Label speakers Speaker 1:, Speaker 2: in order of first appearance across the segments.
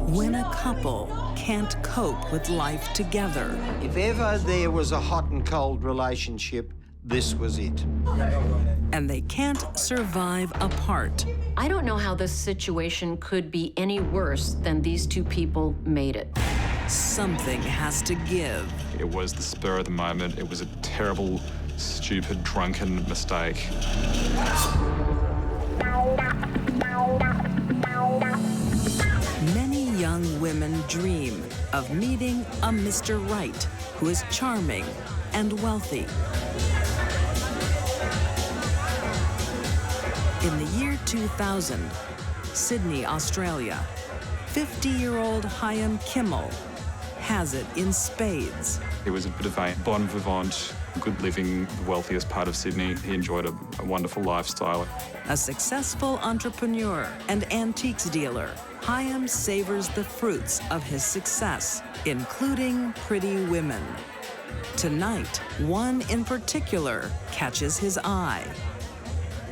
Speaker 1: When a couple can't cope with life together.
Speaker 2: If ever there was a hot and cold relationship, this was it.
Speaker 1: And they can't survive apart.
Speaker 3: I don't know how this situation could be any worse than these two people made it.
Speaker 1: Something has to give.
Speaker 4: It was the spur of the moment. It was a terrible, stupid, drunken mistake.
Speaker 1: Many young women dream of meeting a Mr. Right who is charming and wealthy. In the year 2000, Sydney, Australia, 50-year-old Chaim Kimmel has it in spades.
Speaker 4: He was a bit of a bon vivant, good living, the wealthiest part of Sydney. He enjoyed a wonderful lifestyle.
Speaker 1: A successful entrepreneur and antiques dealer, Chaim savors the fruits of his success, including pretty women. Tonight, one in particular catches his eye.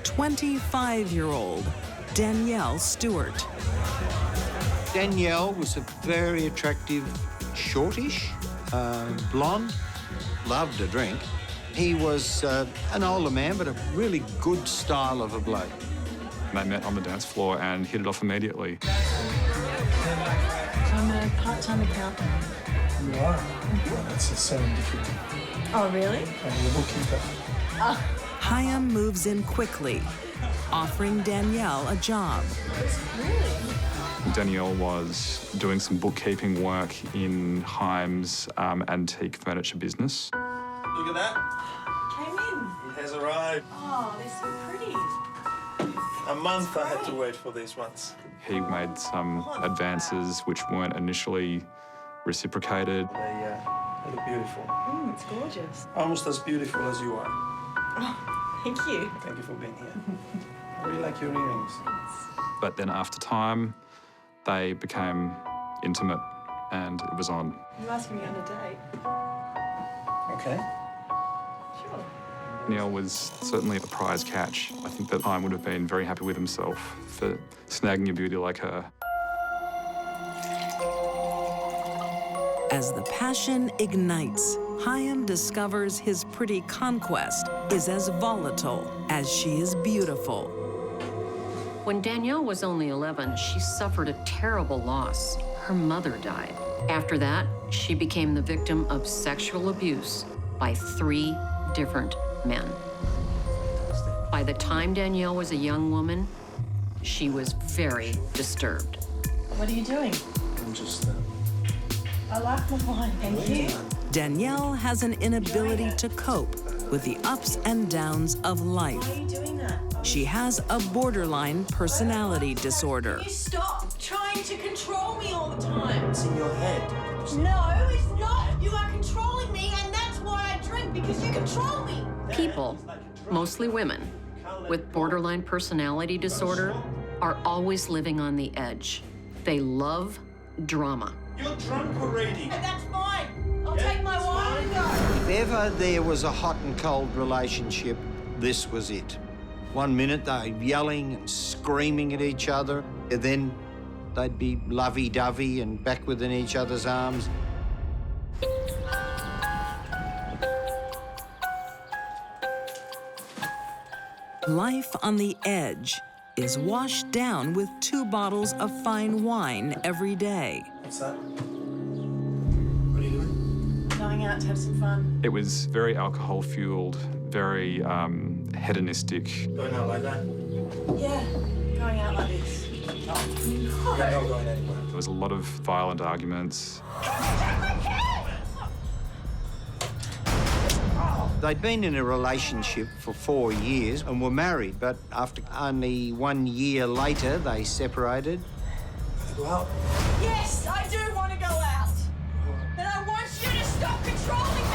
Speaker 1: 25-year-old Danielle Stewart.
Speaker 2: Danielle was a very attractive, shortish, blonde, loved to drink. He was an older man, but a really good style of a bloke.
Speaker 4: They met on the dance floor and hit it off immediately.
Speaker 5: I'm a part-time accountant.
Speaker 6: You are? Well, that's a serendipity.
Speaker 5: Oh, really?
Speaker 6: I'm the bookkeeper.
Speaker 1: Chaim moves in quickly, offering Danielle a job.
Speaker 5: Really?
Speaker 4: Danielle was doing some bookkeeping work in Chaim's antique furniture business.
Speaker 6: Look at that.
Speaker 5: Came in.
Speaker 6: It has arrived.
Speaker 5: Oh, they're so pretty.
Speaker 6: A month I had to wait for these ones.
Speaker 4: He made some advances which weren't initially reciprocated.
Speaker 6: They look beautiful.
Speaker 5: It's gorgeous.
Speaker 6: Almost as beautiful as you are.
Speaker 5: Oh, thank you.
Speaker 6: Thank you for being here. I really like your earrings.
Speaker 4: But then after time, they became intimate and it was on.
Speaker 5: You asking me on a date?
Speaker 6: Okay.
Speaker 5: Sure.
Speaker 4: Neil was certainly a prize catch. I think that Chaim would have been very happy with himself for snagging a beauty like her.
Speaker 1: As the passion ignites, Chaim discovers his pretty conquest is as volatile as she is beautiful.
Speaker 3: When Danielle was only 11, she suffered a terrible loss. Her mother died. After that, she became the victim of sexual abuse by 3 different men. By the time Danielle was a young woman, she was very disturbed.
Speaker 5: What are you doing?
Speaker 6: I'm just...
Speaker 5: I like my wine, thank you.
Speaker 1: Danielle has an inability to cope with the ups and downs of life.
Speaker 5: Why are you doing that?
Speaker 1: She has a borderline personality disorder.
Speaker 5: Can you stop trying to control me all the time?
Speaker 6: It's in your head.
Speaker 5: No, it's not. You are controlling me, and that's why I drink, because you control me.
Speaker 3: People, mostly women, with borderline personality disorder are always living on the edge. They love drama.
Speaker 6: You're drunk already.
Speaker 5: And that's fine. I'll take my wine and go.
Speaker 2: If ever there was a hot and cold relationship, this was it. One minute they're yelling and screaming at each other, and then they'd be lovey-dovey and back within each other's arms.
Speaker 1: Life on the edge is washed down with 2 bottles of fine wine every day.
Speaker 6: What's that? What are you doing?
Speaker 5: Going out to have some fun.
Speaker 4: It was very alcohol-fueled, very hedonistic.
Speaker 6: Going out like that?
Speaker 5: Yeah, going out like this.
Speaker 6: You're not going anywhere.
Speaker 4: There was a lot of violent arguments.
Speaker 2: They'd been in a relationship for 4 years and were married, but after only 1 year later, they separated.
Speaker 6: Go out.
Speaker 5: Yes, I do want to go out. But I want you to stop controlling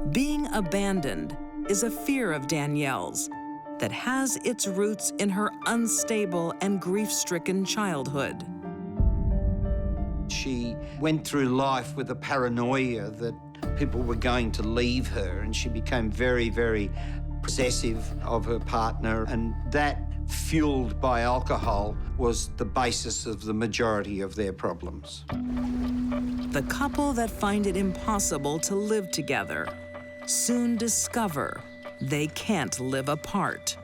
Speaker 5: me.
Speaker 1: Being abandoned is a fear of Danielle's that has its roots in her unstable and grief-stricken childhood.
Speaker 2: She went through life with a paranoia that people were going to leave her, and she became very, very possessive of her partner, and that fueled by alcohol, was the basis of the majority of their problems.
Speaker 1: The couple that find it impossible to live together soon discover they can't live apart.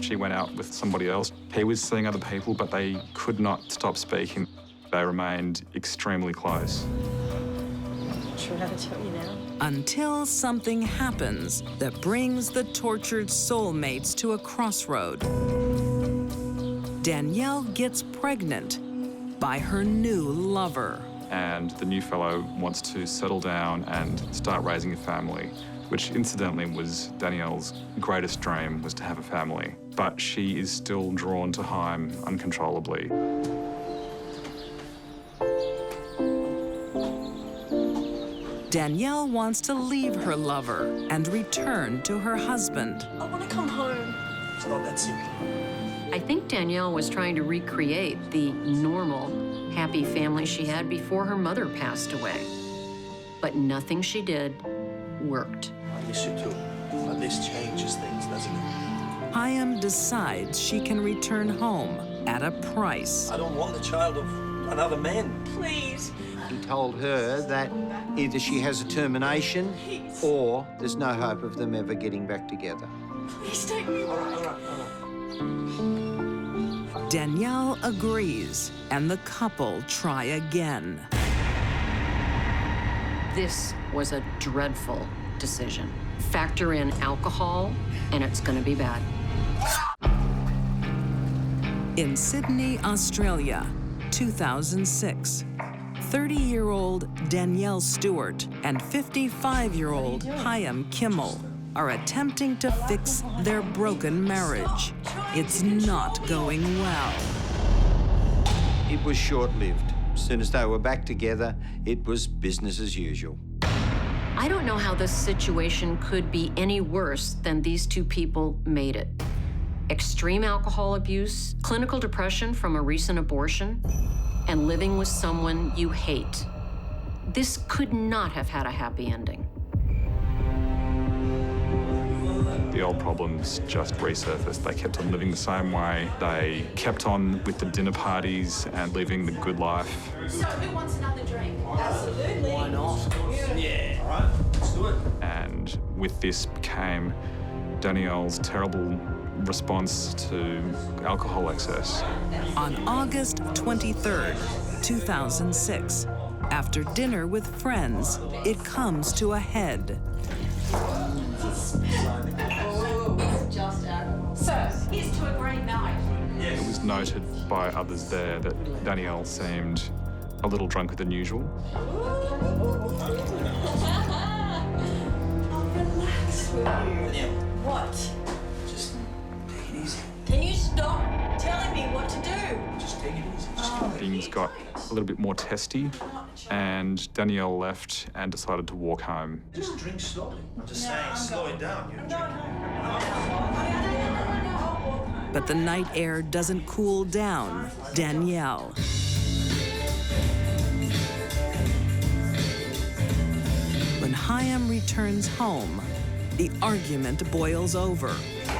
Speaker 4: She went out with somebody else. He was seeing other people, but they could not stop speaking. They remained extremely close.
Speaker 5: Should I tell you now?
Speaker 1: Until something happens that brings the tortured soulmates to a crossroad. Danielle gets pregnant by her new lover.
Speaker 4: And the new fellow wants to settle down and start raising a family, which incidentally was Danielle's greatest dream, was to have a family. But she is still drawn to Chaim uncontrollably.
Speaker 1: Danielle wants to leave her lover and return to her husband.
Speaker 5: I want to come home.
Speaker 6: It's not that simple.
Speaker 3: I think Danielle was trying to recreate the normal, happy family she had before her mother passed away. But nothing she did worked.
Speaker 6: I miss you too. But this changes things, doesn't it?
Speaker 1: Chaim decides she can return home at a price.
Speaker 6: I don't want the child of another man.
Speaker 5: Please.
Speaker 2: He told her that either she has a termination or there's no hope of them ever getting back together.
Speaker 5: Please take me back.
Speaker 1: Danielle agrees, and the couple try again.
Speaker 3: This was a dreadful decision. Factor in alcohol, and it's going to be bad.
Speaker 1: In Sydney, Australia, 2006, 30-year-old Danielle Stewart and 55-year-old Chaim Kimmel are attempting to fix their broken marriage. It's not going well.
Speaker 2: It was short-lived. As soon as they were back together, it was business as usual.
Speaker 3: I don't know how this situation could be any worse than these two people made it. Extreme alcohol abuse, clinical depression from a recent abortion, and living with someone you hate. This could not have had a happy ending.
Speaker 4: The old problems just resurfaced. They kept on living the same way. They kept on with the dinner parties and living the good life.
Speaker 5: So who wants another drink? Absolutely. Why not?
Speaker 6: Yeah. All right, let's do it.
Speaker 4: And with this came Danielle's terrible response to alcohol excess.
Speaker 1: On August 23rd, 2006, after dinner with friends, it comes to a head.
Speaker 5: Sir, here's to a great night.
Speaker 4: It was noted by others there that Danielle seemed a little drunker than usual.
Speaker 5: I'll relax with you. What?
Speaker 6: Just take it easy.
Speaker 5: Can you stop telling me what to do?
Speaker 6: Just take it easy.
Speaker 4: Things got a little bit more testy, and Danielle left and decided to walk home.
Speaker 6: Just drink slowly. I'm just saying, slow it down. You're drinking.
Speaker 1: But the night air doesn't cool down Danielle. When Chaim returns home, the argument boils over.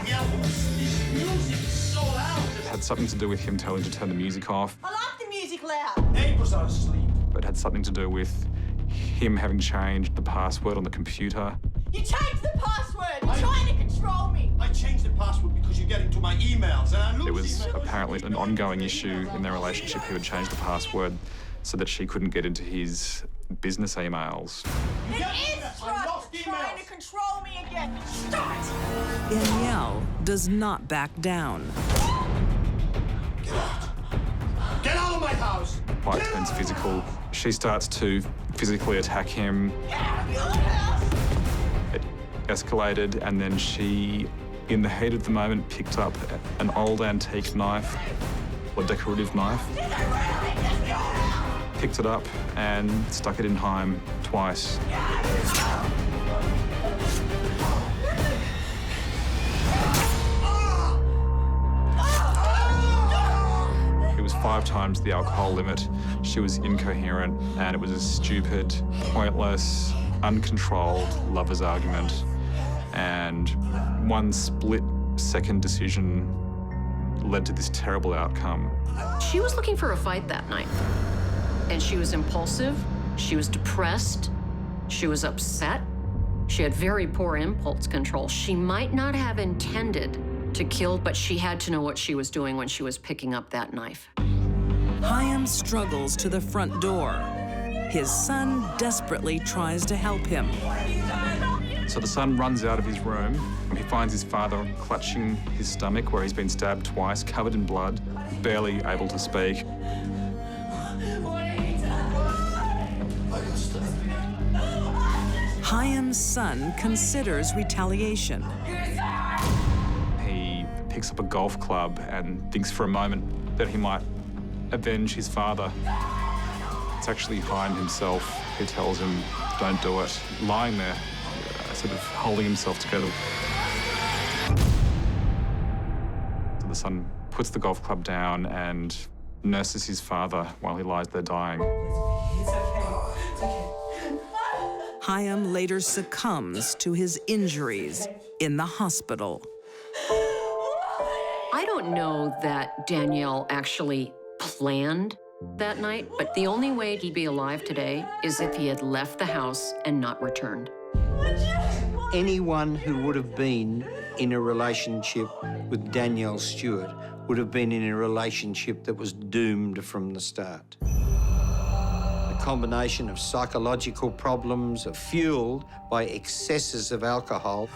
Speaker 6: Yeah, this music's so loud.
Speaker 4: It had something to do with him telling to turn the music off.
Speaker 5: I like the music loud.
Speaker 6: Neighbors are asleep.
Speaker 4: It had something to do with him having changed the password on the computer.
Speaker 5: You changed the password. You're trying to control me.
Speaker 6: I changed the password because you get into my emails and I lose
Speaker 4: There was
Speaker 6: emails.
Speaker 4: apparently an ongoing issue in their relationship. He would change the password so that she couldn't get into his business emails.
Speaker 5: It
Speaker 6: Yeah,
Speaker 5: is
Speaker 6: I lost
Speaker 5: Strut trying
Speaker 6: emails.
Speaker 5: to control me again. Stop it.
Speaker 1: Danielle does not back down.
Speaker 6: Get out. Get out of my house.
Speaker 4: Fight turns physical. She starts to physically attack him.
Speaker 5: Get out of your house.
Speaker 4: It escalated, and then she, in the heat of the moment, picked up an old antique knife, or decorative knife, picked it up and stuck it in Chaim twice. It was 5 times the alcohol limit. She was incoherent, and it was a stupid, pointless, uncontrolled lover's argument. And one split second decision led to this terrible outcome.
Speaker 3: She was looking for a fight that night. And she was impulsive, she was depressed, she was upset, she had very poor impulse control. She might not have intended to kill, but she had to know what she was doing when she was picking up that knife.
Speaker 1: Chaim struggles to the front door. His son desperately tries to help him.
Speaker 4: So the son runs out of his room. He finds his father clutching his stomach where he's been stabbed twice, covered in blood, barely able to speak.
Speaker 1: Chaim's son considers retaliation.
Speaker 4: He picks up a golf club and thinks for a moment that he might avenge his father. It's actually Chaim himself who tells him, don't do it, lying there, sort of holding himself together. So the son puts the golf club down and nurses his father while he lies there dying.
Speaker 5: It's okay. It's okay.
Speaker 1: Chaim later succumbs to his injuries in the hospital.
Speaker 3: I don't know that Danielle actually planned that night, but the only way he'd be alive today is if he had left the house and not returned.
Speaker 2: Anyone who would have been in a relationship with Danielle Stewart would have been in a relationship that was doomed from the start. A combination of psychological problems fueled by excesses of alcohol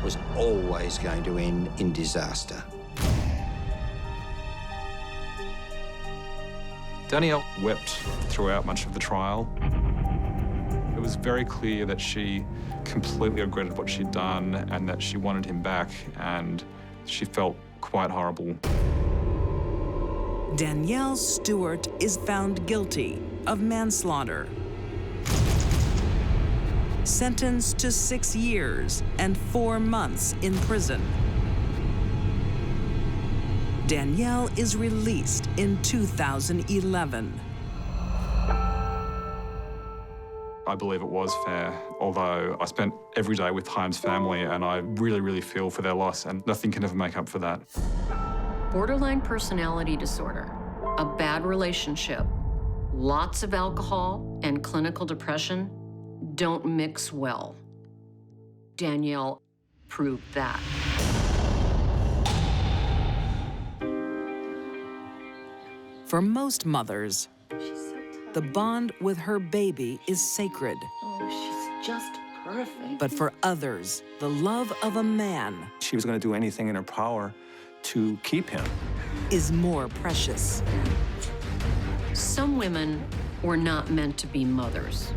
Speaker 2: was always going to end in disaster.
Speaker 4: Danielle wept throughout much of the trial. It was very clear that she completely regretted what she'd done and that she wanted him back, and she felt quite horrible.
Speaker 1: Danielle Stewart is found guilty of manslaughter. Sentenced to 6 years and 4 months in prison. Danielle is released in 2011.
Speaker 4: I believe it was fair, although I spent every day with Chaim's family and I really, really feel for their loss, and nothing can ever make up for that.
Speaker 3: Borderline personality disorder, a bad relationship, lots of alcohol, and clinical depression don't mix well. Danielle proved that.
Speaker 1: For most mothers, the bond with her baby is sacred.
Speaker 5: Oh, she's just perfect.
Speaker 1: But for others, the love of a man
Speaker 7: She was going to do anything in her power to keep him.
Speaker 1: is more precious.
Speaker 3: Some women were not meant to be mothers.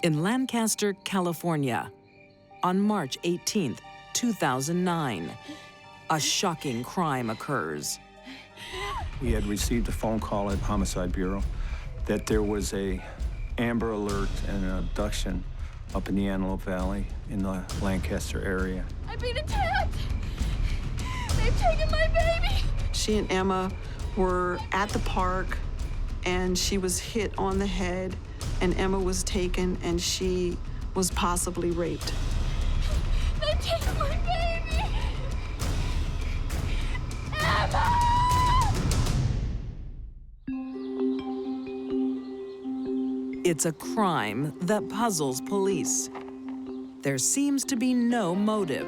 Speaker 1: In Lancaster, California, on March 18th, 2009, a shocking crime occurs.
Speaker 7: We had received a phone call at Homicide Bureau that there was a Amber Alert and an abduction up in the Antelope Valley in the Lancaster area.
Speaker 8: I'm being attacked! They've taken my baby!
Speaker 9: She and Emma were at the park, and she was hit on the head, and Emma was taken, and she was possibly raped.
Speaker 8: They've taken my baby! Emma!
Speaker 1: It's a crime that puzzles police. There seems to be no motive.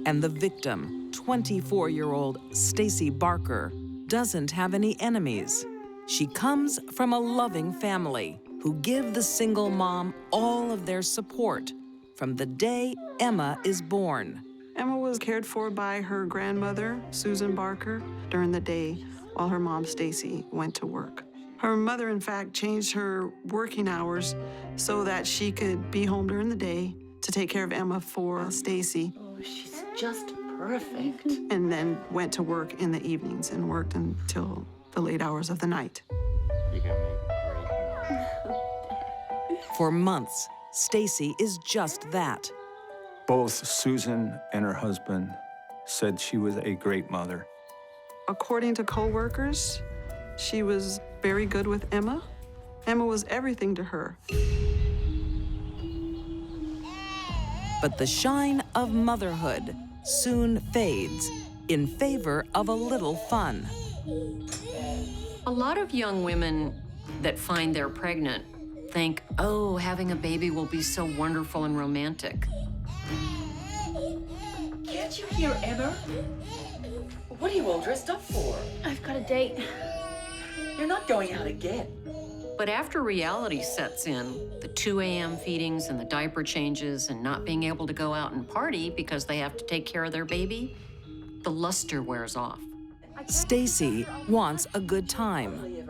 Speaker 1: And the victim, 24-year-old Stacy Barker, doesn't have any enemies. She comes from a loving family who give the single mom all of their support from the day Emma is born.
Speaker 9: Emma was cared for by her grandmother, Susan Barker, during the day while her mom, Stacy, went to work. Her mother, in fact, changed her working hours so that she could be home during the day to take care of Emma for Stacy,
Speaker 5: Oh, she's just perfect.
Speaker 9: and then went to work in the evenings and worked until the late hours of the night.
Speaker 1: For months, Stacy is just that.
Speaker 7: Both Susan and her husband said she was a great mother.
Speaker 9: According to co-workers, She was very good with Emma. Emma was everything to her.
Speaker 1: But the shine of motherhood soon fades in favor of a little fun.
Speaker 3: A lot of young women that find they're pregnant think, oh, having a baby will be so wonderful and romantic.
Speaker 10: Can't you hear Emma? What are you all dressed up for?
Speaker 8: I've got a date.
Speaker 10: You're not going out again.
Speaker 3: But after reality sets in, the 2 a.m. feedings and the diaper changes and not being able to go out and party because they have to take care of their baby, the luster wears off.
Speaker 1: Stacy wants a good time.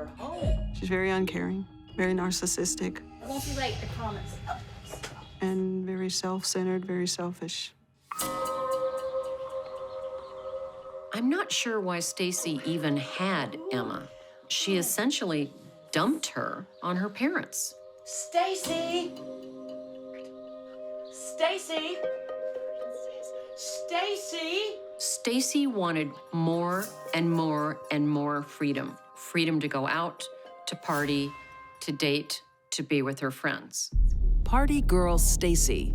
Speaker 9: She's very uncaring, very narcissistic,
Speaker 8: I won't be late, I promise.
Speaker 9: and very self-centered, very selfish.
Speaker 3: I'm not sure why Stacy even had Emma. She essentially dumped her on her parents.
Speaker 10: Stacy! Stacy! Stacy!
Speaker 3: Stacy wanted more and more and more freedom. Freedom to go out, to party, to date, to be with her friends.
Speaker 1: Party girl Stacy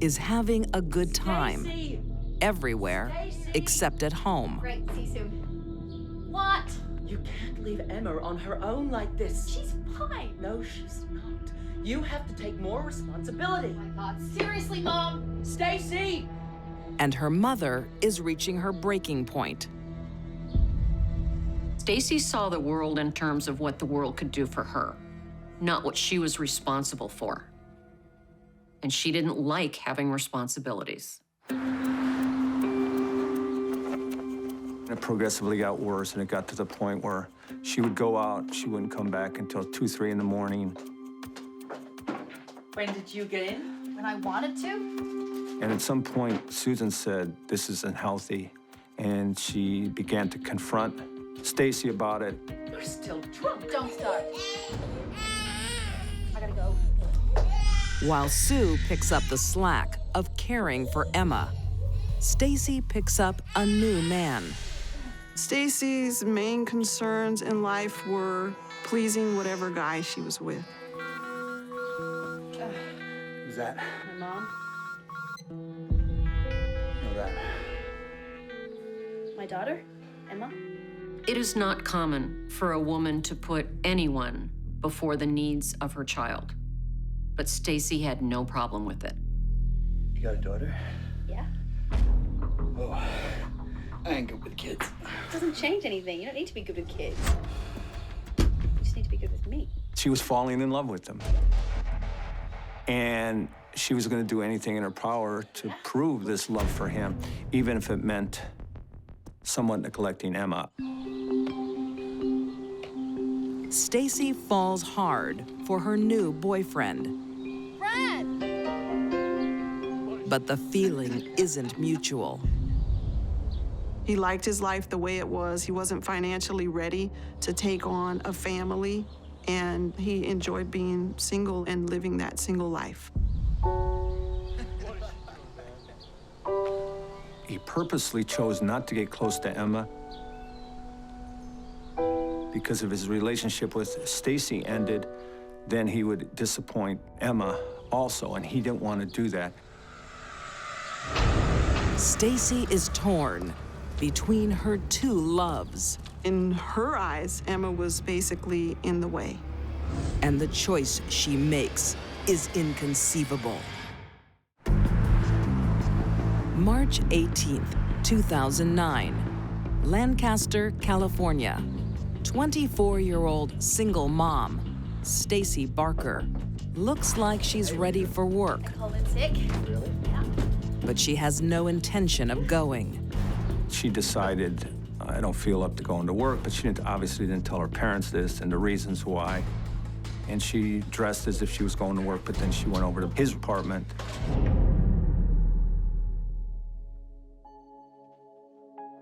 Speaker 1: is having a good time
Speaker 10: Stacy!
Speaker 1: everywhere except at home.
Speaker 8: Great, see you soon. What?
Speaker 10: You can't leave Emma on her own like this.
Speaker 8: She's fine.
Speaker 10: No, she's not. You have to take more responsibility.
Speaker 8: Oh my God, seriously, Mom?
Speaker 10: Stacy!
Speaker 1: And her mother is reaching her breaking point.
Speaker 3: Stacy saw the world in terms of what the world could do for her, not what she was responsible for. And she didn't like having responsibilities.
Speaker 7: It progressively got worse, and it got to the point where she would go out, she wouldn't come back until 2, 3 in the morning.
Speaker 10: When did you get in?
Speaker 8: When I wanted to?
Speaker 7: And at some point, Susan said, this isn't healthy, and she began to confront Stacy about it.
Speaker 10: You're still drunk.
Speaker 8: Don't start. I gotta go.
Speaker 1: While Sue picks up the slack of caring for Emma, Stacy picks up a new man.
Speaker 9: Stacy's main concerns in life were pleasing whatever guy she was with.
Speaker 7: Who's that?
Speaker 9: My mom?
Speaker 7: Know that.
Speaker 8: My daughter, Emma?
Speaker 3: It is not common for a woman to put anyone before the needs of her child. But Stacy had no problem with it.
Speaker 11: You got a daughter?
Speaker 8: Yeah.
Speaker 11: Oh, I ain't good with kids.
Speaker 8: It doesn't change anything. You don't need to be good with kids. You just need to be good with me.
Speaker 7: She was falling in love with him. And she was going to do anything in her power to prove this love for him, even if it meant somewhat neglecting Emma.
Speaker 1: Stacy falls hard for her new boyfriend.
Speaker 8: Brad!
Speaker 1: But the feeling isn't mutual.
Speaker 9: He liked his life the way it was. He wasn't financially ready to take on a family, and he enjoyed being single and living that single life.
Speaker 7: He purposely chose not to get close to Emma because if his relationship with Stacy ended, then he would disappoint Emma also, and he didn't want to do that.
Speaker 1: Stacy is torn between her two loves,
Speaker 9: In her eyes, Emma was basically in the way.
Speaker 1: and the choice she makes is inconceivable. March 18th, 2009, Lancaster, California. 24-year-old single mom, Stacy Barker, looks like she's ready for work,
Speaker 8: Called in sick. Really? Yeah.
Speaker 1: but she has no intention of going.
Speaker 7: She decided, I don't feel up to going to work, but she obviously didn't tell her parents this and the reasons why. And she dressed as if she was going to work, but then she went over to his apartment.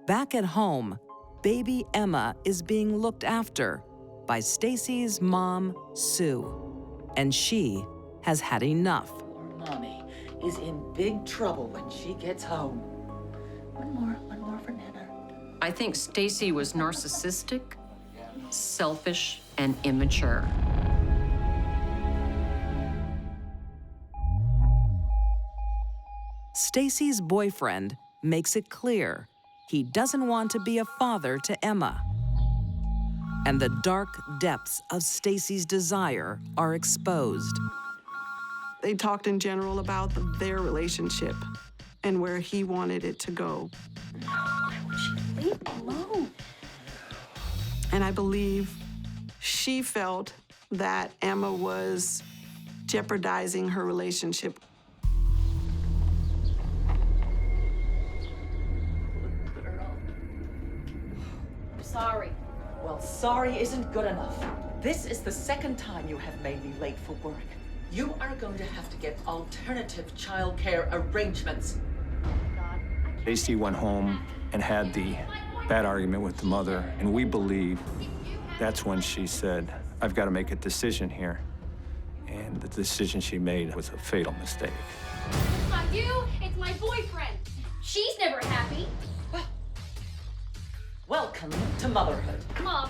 Speaker 1: Back at home, baby Emma is being looked after by Stacy's mom, Sue, and she has had enough.
Speaker 10: Mommy is in big trouble when she gets home. One more for Nana.
Speaker 3: I think Stacy was narcissistic selfish, and immature.
Speaker 1: Stacy's boyfriend makes it clear he doesn't want to be a father to Emma. And the dark depths of Stacy's desire are exposed.
Speaker 9: They talked in general about their relationship and where he wanted it to go.
Speaker 8: I want you to leave me alone.
Speaker 9: And I believe she felt that Emma was jeopardizing her relationship.
Speaker 8: Sorry.
Speaker 10: Well, sorry isn't good enough. This is the second time you have made me late for work. You are going to have to get alternative childcare arrangements.
Speaker 7: Stacy went home and had the bad argument with the mother, and we believe that's when she said, I've got to make a decision here. And the decision she made was a fatal mistake.
Speaker 12: It's not you, it's my boyfriend. She's never happy.
Speaker 10: Welcome to motherhood.
Speaker 12: Mom.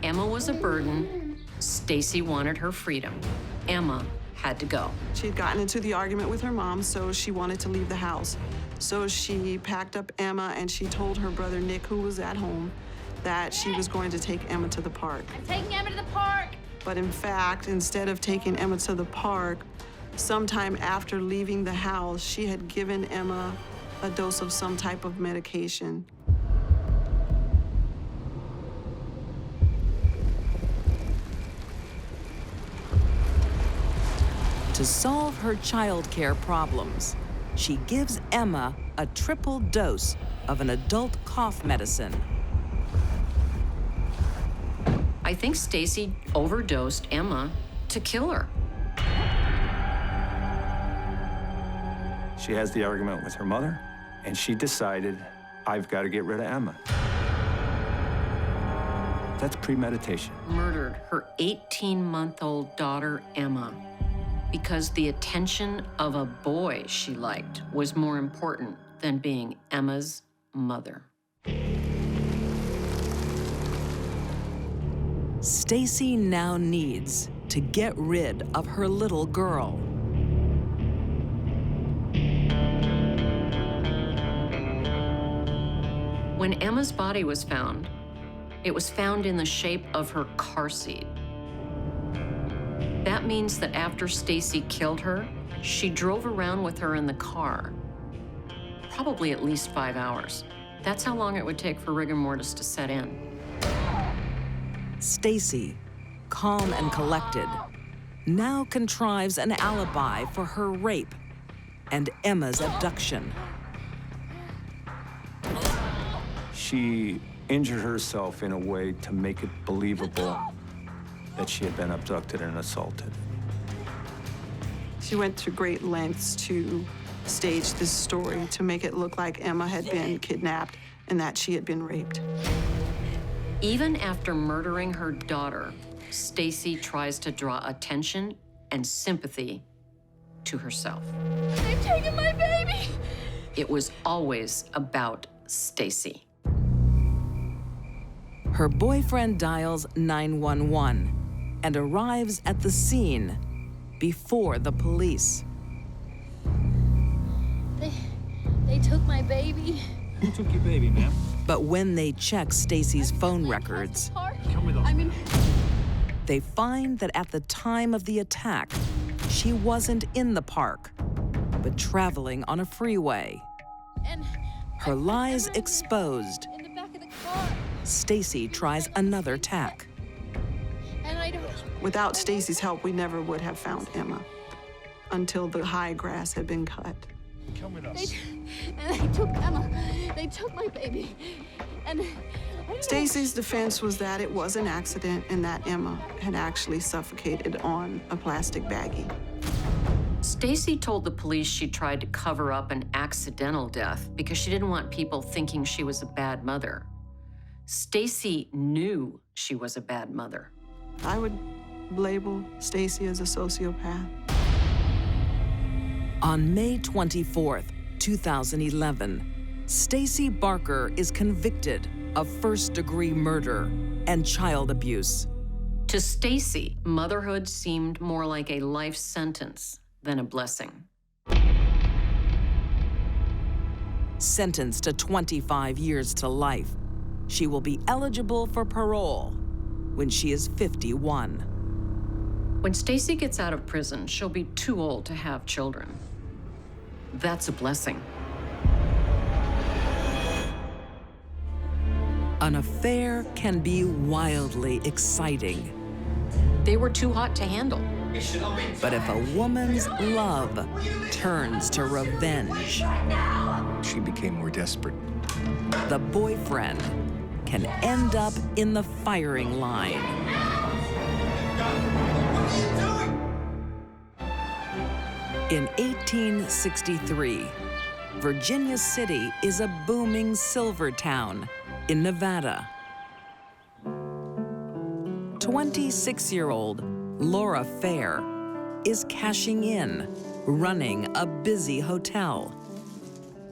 Speaker 3: Emma was a burden. Stacy wanted her freedom. Emma had to go.
Speaker 9: She had gotten into the argument with her mom, so she wanted to leave the house. So she packed up Emma and she told her brother Nick, who was at home, that she was going to take Emma to the park.
Speaker 12: I'm taking Emma to the park.
Speaker 9: But in fact, instead of taking Emma to the park, sometime after leaving the house, she had given Emma a dose of some type of medication.
Speaker 1: To solve her childcare problems, she gives Emma a triple dose of an adult cough medicine.
Speaker 3: I think Stacy overdosed Emma to kill her.
Speaker 7: She has the argument with her mother, and she decided, I've got to get rid of Emma. That's premeditation.
Speaker 3: Murdered her 18-month-old daughter, Emma, because the attention of a boy she liked was more important than being Emma's mother.
Speaker 1: Stacy now needs to get rid of her little girl.
Speaker 3: When Emma's body was found, it was found in the shape of her car seat. That means that after Stacy killed her, she drove around with her in the car, probably at least 5 hours. That's how long it would take for rigor mortis to set in.
Speaker 1: Stacy, calm and collected, now contrives an alibi for her rape and Emma's abduction.
Speaker 7: She injured herself in a way to make it believable that she had been abducted and assaulted.
Speaker 9: She went to great lengths to stage this story to make it look like Emma had been kidnapped and that she had been raped.
Speaker 3: Even after murdering her daughter, Stacy tries to draw attention and sympathy to herself.
Speaker 12: They've taken my baby!
Speaker 3: It was always about Stacy.
Speaker 1: Her boyfriend dials 911 and arrives at the scene before the police.
Speaker 12: They took my baby.
Speaker 11: Who took your baby, ma'am?
Speaker 1: But when they check Stacy's phone records,
Speaker 11: Come with us.
Speaker 1: they find that at the time of the attack, she wasn't in the park, but traveling on a freeway.
Speaker 12: And
Speaker 1: Her lies exposed,
Speaker 12: in the back of the car.
Speaker 1: Stacy tries another tack.
Speaker 12: And I don't.
Speaker 9: Without Stacy's help, we never would have found Emma until the high grass had been cut.
Speaker 11: Come with us.
Speaker 12: And they took Emma. They took my baby. And I don't know.
Speaker 9: Stacy's defense was that it was an accident and that Emma had actually suffocated on a plastic baggie.
Speaker 3: Stacy told the police she tried to cover up an accidental death because she didn't want people thinking she was a bad mother. Stacy knew she was a bad mother.
Speaker 9: I would label Stacy as a sociopath.
Speaker 1: On May 24th, 2011, Stacy Barker is convicted of first-degree murder and child abuse.
Speaker 3: To Stacy, motherhood seemed more like a life sentence than a blessing.
Speaker 1: Sentenced to 25 years to life, she will be eligible for parole when she is 51.
Speaker 3: When Stacy gets out of prison, she'll be too old to have children. That's a blessing.
Speaker 1: An affair can be wildly exciting.
Speaker 3: They were too hot to handle.
Speaker 1: But if a woman's love turns to revenge,
Speaker 7: She became more desperate.
Speaker 1: the boyfriend can end up in the firing line. In 1863, Virginia City is a booming silver town in Nevada. 26-year-old Laura Fair is cashing in, running a busy hotel.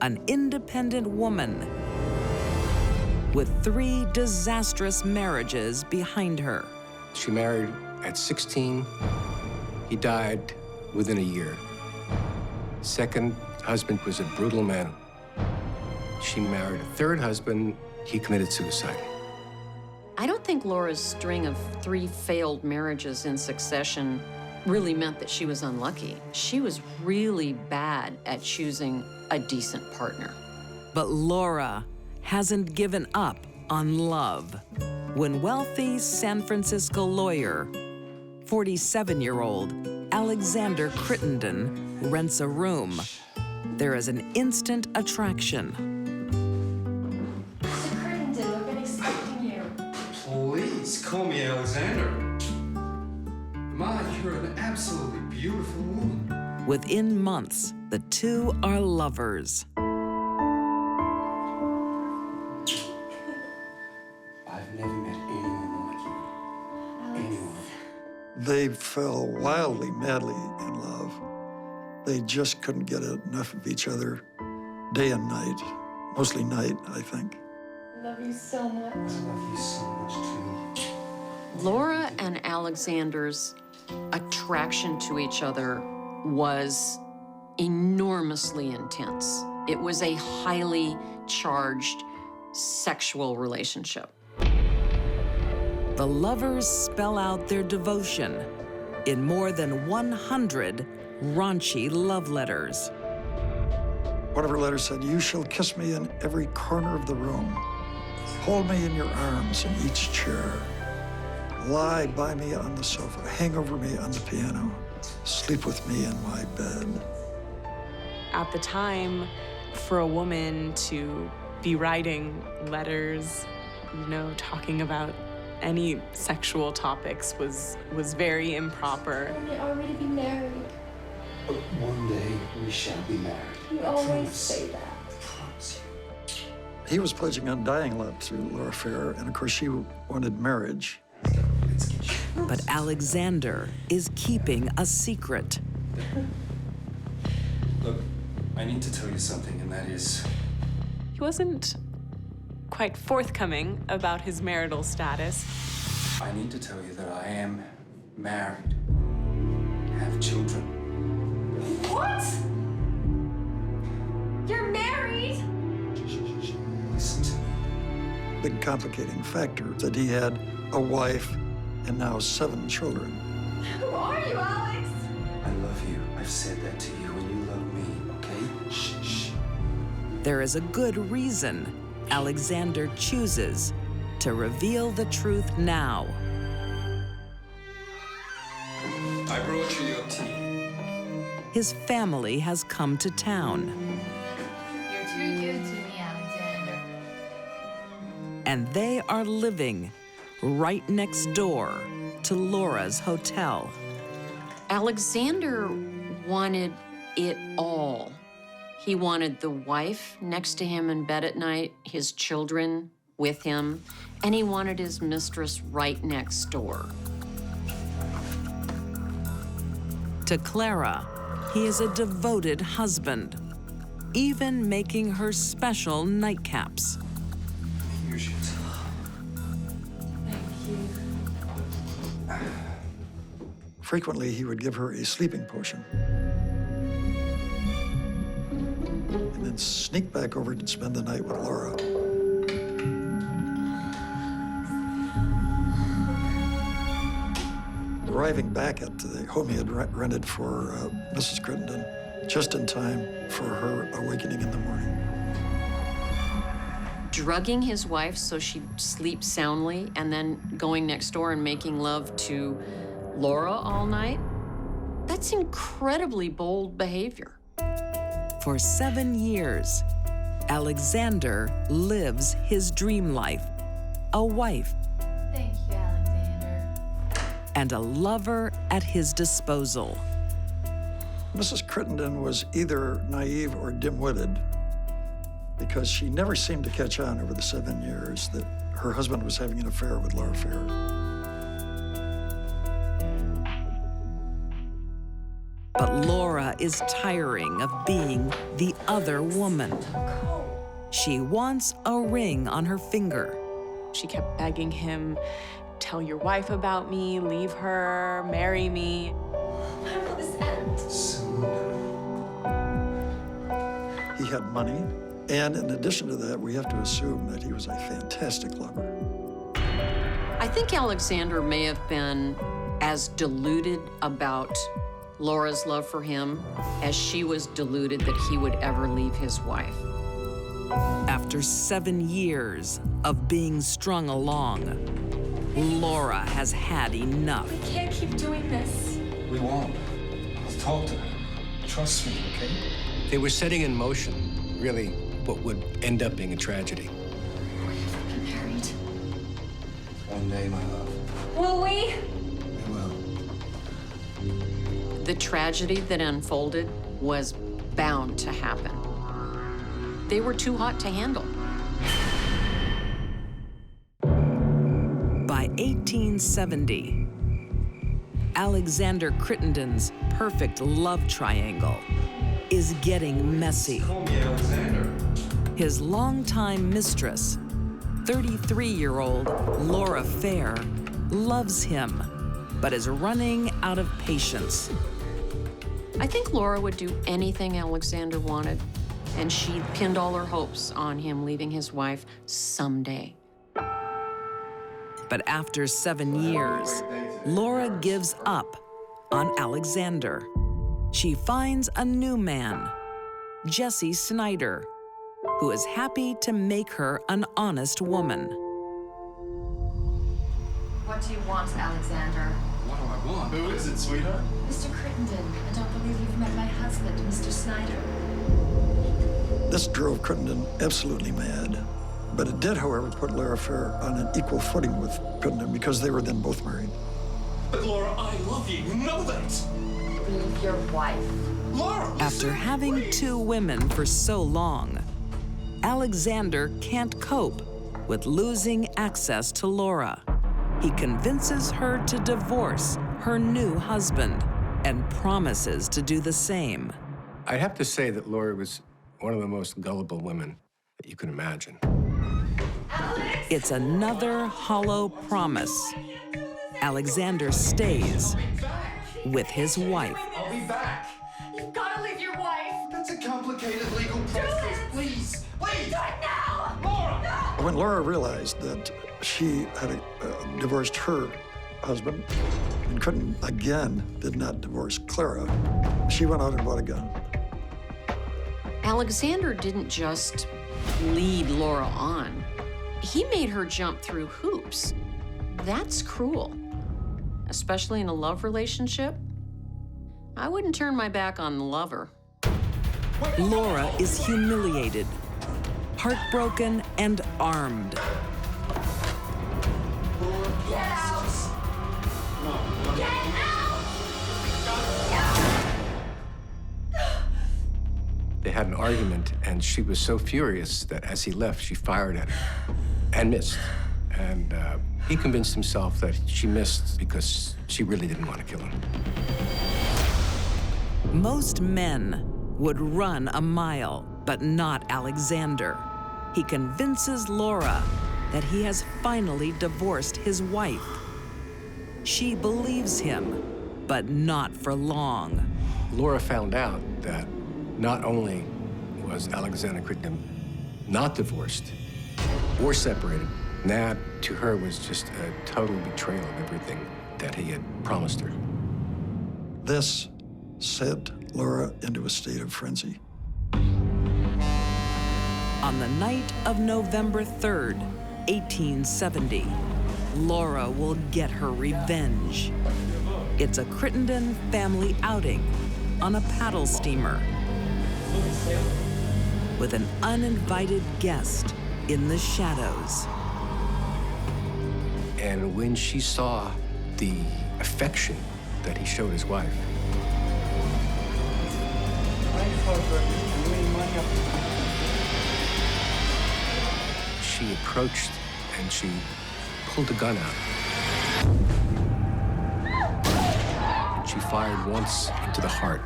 Speaker 1: An independent woman with 3 disastrous marriages behind her.
Speaker 13: She married at 16. He died within a year. Second husband was a brutal man. She married a third husband. He committed suicide.
Speaker 3: I don't think Laura's string of 3 failed marriages in succession really meant that she was unlucky. She was really bad at choosing a decent partner.
Speaker 1: But Laura hasn't given up on love. When wealthy San Francisco lawyer, 47-year-old Alexander Crittenden rents a room, there is an instant attraction.
Speaker 14: Mr. Crittenden, we've been expecting you.
Speaker 11: Please call me Alexander. Ma, you're an absolutely beautiful woman.
Speaker 1: Within months, the two are lovers.
Speaker 11: I've never met anyone like you. Anyone.
Speaker 15: They fell wildly, madly in love. They just couldn't get enough of each other day and night. Mostly night, I think.
Speaker 14: I love you so much.
Speaker 11: I love you so much, too.
Speaker 3: Laura and Alexander's attraction to each other was enormously intense. It was a highly charged sexual relationship.
Speaker 1: The lovers spell out their devotion in more than 100 raunchy love letters.
Speaker 15: One of her letters said, "You shall kiss me in every corner of the room. Hold me in your arms in each chair. Lie by me on the sofa. Hang over me on the piano. Sleep with me in my bed."
Speaker 16: At the time, for a woman to be writing letters, talking about any sexual topics was very improper.
Speaker 14: We already be married.
Speaker 11: But one day we shall be married.
Speaker 14: You always say that.
Speaker 11: I promise you.
Speaker 15: He was pledging undying love to Laura Fair, and of course she wanted marriage.
Speaker 1: But Alexander is keeping a secret.
Speaker 11: Look, I need to tell you something, and that is...
Speaker 16: He wasn't quite forthcoming about his marital status.
Speaker 11: I need to tell you that I am married. Have children.
Speaker 14: What? You're married?
Speaker 11: Listen to me.
Speaker 15: Big complicating factor that he had a wife and now 7 children.
Speaker 14: Who are you, Alex?
Speaker 11: I love you. I've said that to you, and you love me, okay? Shh.
Speaker 1: There is a good reason Alexander chooses to reveal the truth now.
Speaker 11: I brought you your tea.
Speaker 1: His family has come to town,
Speaker 14: You're too good to me, Alexander.
Speaker 1: and they are living right next door to Laura's hotel.
Speaker 3: Alexander wanted it all. He wanted the wife next to him in bed at night, his children with him, and he wanted his mistress right next door.
Speaker 1: To Clara, he is a devoted husband, even making her special nightcaps.
Speaker 11: Here's your tea.
Speaker 15: Frequently, he would give her a sleeping potion and then sneak back over to spend the night with Laura. Arriving back at the home he had rented for Mrs. Crittenden just in time for her awakening in the morning.
Speaker 3: Drugging his wife so she'd sleep soundly and then going next door and making love to Laura all night? That's incredibly bold behavior.
Speaker 1: For 7 years, Alexander lives his dream life. A wife.
Speaker 14: Thank you, Alexander.
Speaker 1: And a lover at his disposal.
Speaker 15: Mrs. Crittenden was either naive or dim-witted because she never seemed to catch on over the 7 years that her husband was having an affair with Laura Fair.
Speaker 1: But Laura is tiring of being the other woman. She wants a ring on her finger.
Speaker 16: She kept begging him, tell your wife about me, leave her, marry me.
Speaker 14: When will this end?
Speaker 11: Soon.
Speaker 15: He had money, and in addition to that, we have to assume that he was a fantastic lover.
Speaker 3: I think Alexander may have been as deluded about Laura's love for him as she was deluded that he would ever leave his wife.
Speaker 1: After 7 years of being strung along, Laura has had enough.
Speaker 14: We can't keep doing this.
Speaker 11: We won't. I'll talk to her. Trust me, okay?
Speaker 13: They were setting in motion, really, what would end up being a tragedy.
Speaker 14: We have been married.
Speaker 11: One day, my love.
Speaker 14: Will we?
Speaker 11: We will.
Speaker 3: The tragedy that unfolded was bound to happen. They were too hot to handle.
Speaker 1: By 1870, Alexander Crittenden's perfect love triangle is getting messy.
Speaker 11: Call me Alexander.
Speaker 1: His longtime mistress, 33-year-old Laura Fair, loves him, but is running out of patience.
Speaker 3: I think Laura would do anything Alexander wanted, and she pinned all her hopes on him leaving his wife someday.
Speaker 1: But after 7 years, Laura gives up on Alexander. She finds a new man, Jesse Snyder, who is happy to make her an honest woman.
Speaker 14: What do you want, Alexander?
Speaker 11: What do I want? Who is it, sweetheart?
Speaker 14: Mr. Crittenden, I don't believe you've met my husband, Mr. Snyder.
Speaker 15: This drove Crittenden absolutely mad. But it did, however, put Laura Fair on an equal footing with Crittenden because they were then both married.
Speaker 11: But Laura, I love you. You know that.
Speaker 14: Leave your wife.
Speaker 11: Laura,
Speaker 1: After having 2 women for so long, Alexander can't cope with losing access to Laura. He convinces her to divorce her new husband and promises to do the same.
Speaker 13: I'd have to say that Laura was one of the most gullible women that you can imagine.
Speaker 1: It's another hollow promise. Alexander stays with his wife.
Speaker 11: I'll be back.
Speaker 14: You've got to leave your wife.
Speaker 11: That's a complicated legal process. Please, please.
Speaker 14: Do it now.
Speaker 11: Laura.
Speaker 14: No.
Speaker 15: When Laura realized that she had divorced her husband and Crittenden again did not divorce Clara, she went out and bought a gun.
Speaker 3: Alexander didn't just lead Laura on. He made her jump through hoops. That's cruel, especially in a love relationship. I wouldn't turn my back on the lover.
Speaker 1: Laura is humiliated, heartbroken, and armed.
Speaker 14: Get out. Get out.
Speaker 13: They had an argument, and she was so furious that as he left, she fired at him and missed. And he convinced himself that she missed because she really didn't want to kill him.
Speaker 1: Most men would run a mile, but not Alexander. He convinces Laura that he has finally divorced his wife. She believes him, but not for long.
Speaker 13: Laura found out that not only was Alexander Crittenden not divorced or separated, that to her was just a total betrayal of everything that he had promised her.
Speaker 15: This sent Laura into a state of frenzy.
Speaker 1: On the night of November 3rd, 1870, Laura will get her revenge. It's a Crittenden family outing on a paddle steamer with an uninvited guest in the shadows.
Speaker 13: And when she saw the affection that he showed his wife, she approached and she pulled a gun out. And she fired once into the heart.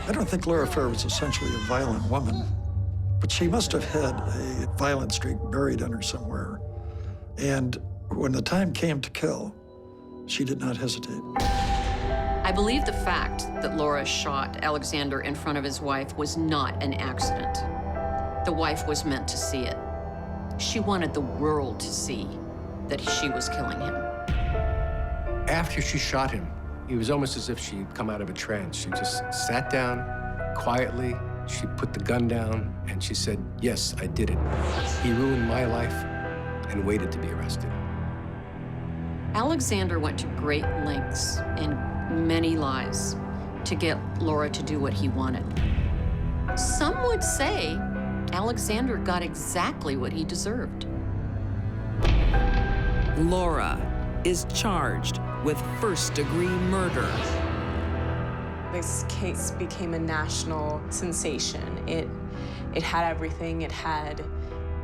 Speaker 15: I don't think Laura Fair was essentially a violent woman, but she must have had a violent streak buried in her somewhere. And when the time came to kill, she did not hesitate.
Speaker 3: I believe the fact that Laura shot Alexander in front of his wife was not an accident. The wife was meant to see it. She wanted the world to see that she was killing him.
Speaker 13: After she shot him, it was almost as if she'd come out of a trance. She just sat down quietly, she put the gun down, and she said, "Yes, I did it. He ruined my life," and waited to be arrested.
Speaker 3: Alexander went to great lengths and many lies to get Laura to do what he wanted. Some would say Alexander got exactly what he deserved.
Speaker 1: Laura is charged with first-degree murder.
Speaker 16: This case became a national sensation. It had everything. It had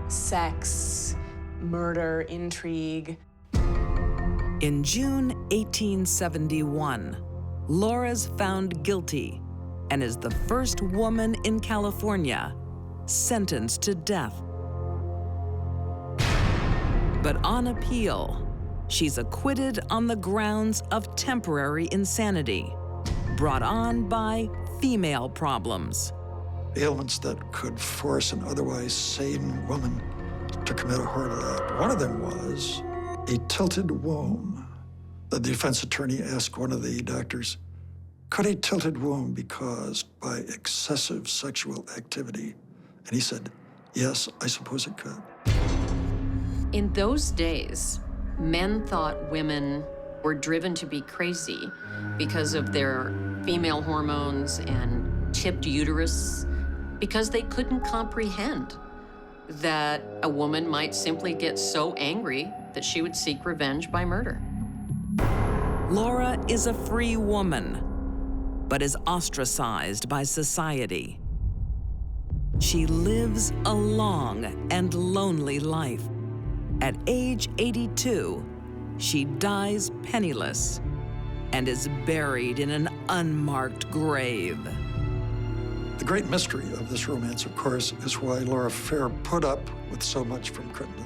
Speaker 16: sex, murder, intrigue.
Speaker 1: In June 1871, Laura's found guilty and is the first woman in California sentenced to death. But on appeal, she's acquitted on the grounds of temporary insanity, brought on by female problems.
Speaker 15: Ailments that could force an otherwise sane woman to commit a horrible act. One of them was a tilted womb. The defense attorney asked one of the doctors, could a tilted womb be caused by excessive sexual activity? And he said, yes, I suppose it could.
Speaker 3: In those days, men thought women were driven to be crazy because of their female hormones and tipped uterus, because they couldn't comprehend that a woman might simply get so angry that she would seek revenge by murder.
Speaker 1: Laura is a free woman, but is ostracized by society. She lives a long and lonely life. At age 82, she dies penniless and is buried in an unmarked grave.
Speaker 15: The great mystery of this romance, of course, is why Laura Fair put up with so much from Crittenden.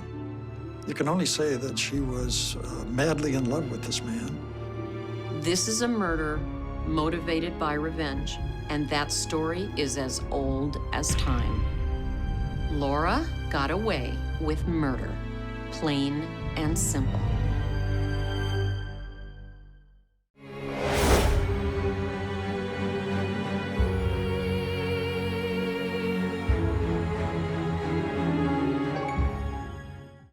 Speaker 15: You can only say that she was madly in love with this man.
Speaker 3: This is a murder motivated by revenge, and that story is as old as time. Laura got away with murder, plain and simple.